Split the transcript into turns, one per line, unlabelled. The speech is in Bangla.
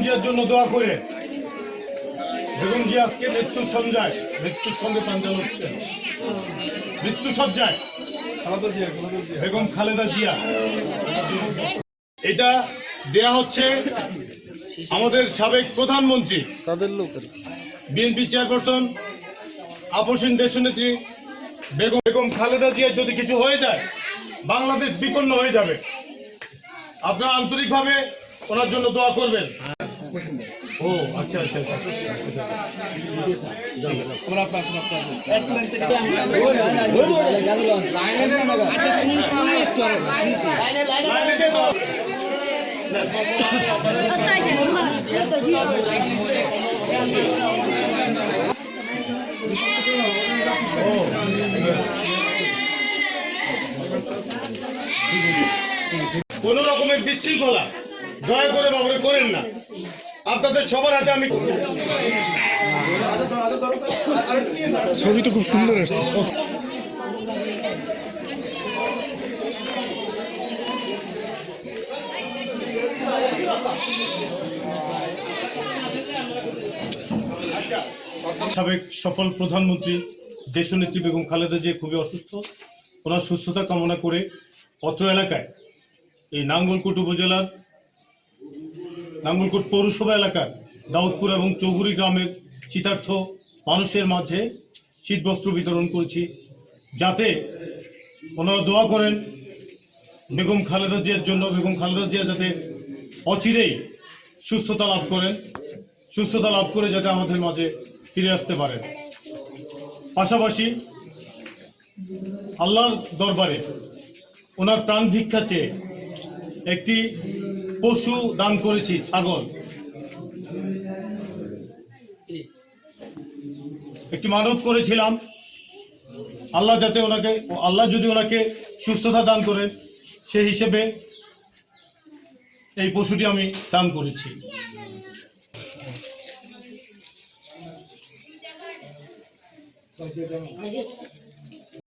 জিয়ার জন্য দোয়া করে। বেগম জিয়া আজকে মৃত্যুর সঙ্গে পাঞ্জা লড়ছেন, মৃত্যু সজ্জায় বেগম খালেদা জিয়া। এটা দেয়া হচ্ছে আমাদের সাবেক প্রধানমন্ত্রী,
তাদের লোক
বিএনপি চেয়ারপারসন আপসীন দেশনেত্রী বেগম খালেদা জিয়ার যদি কিছু হয়ে যায় বাংলাদেশ বিপন্ন হয়ে যাবে। আপনারা আন্তরিকভাবে ওনার জন্য দোয়া করবেন। ও আচ্ছা আচ্ছা আচ্ছা কোন রকমের বিশৃঙ্খলা দয়া করে বাবরে করেন না। আপনাদের সবার হাতে আমি
ছবি তো খুব সুন্দর আসছে।
সাবেক সফল প্রধানমন্ত্রী দেশনেত্রী বেগম খালেদা জিয়া খুবই অসুস্থ। ওনার সুস্থতা কামনা করে অত্র এলাকায় এই নাঙ্গলকোট উপজেলার নাঙ্গলকোট পৌরসভা এলাকার দাউদপুর এবং চৌগুড়ি গ্রামের চিতার্থ মানুষের মাঝে শীতবস্ত্র বিতরণ করেছি, যাতে ওনারা দোয়া করেন বেগম খালেদা জিয়ার জন্য। বেগম খালেদা জিয়া যাতে অচিরেই সুস্থতা লাভ করেন, সুস্থতা লাভ করে যাতে আমাদের মাঝে ফিরে আসতে পারেন। পাশাপাশি আল্লাহর দরবারে ওনার প্রাণ ভিক্ষা চেয়ে একটি পশু দান করেছি, ছাগল। একটি মানত করেছিলাম আল্লাহ যাতে আল্লাহ যদি ওনাকে সুস্থতা দান করেন, সেই হিসেবে এই পশুটি আমি দান করেছি।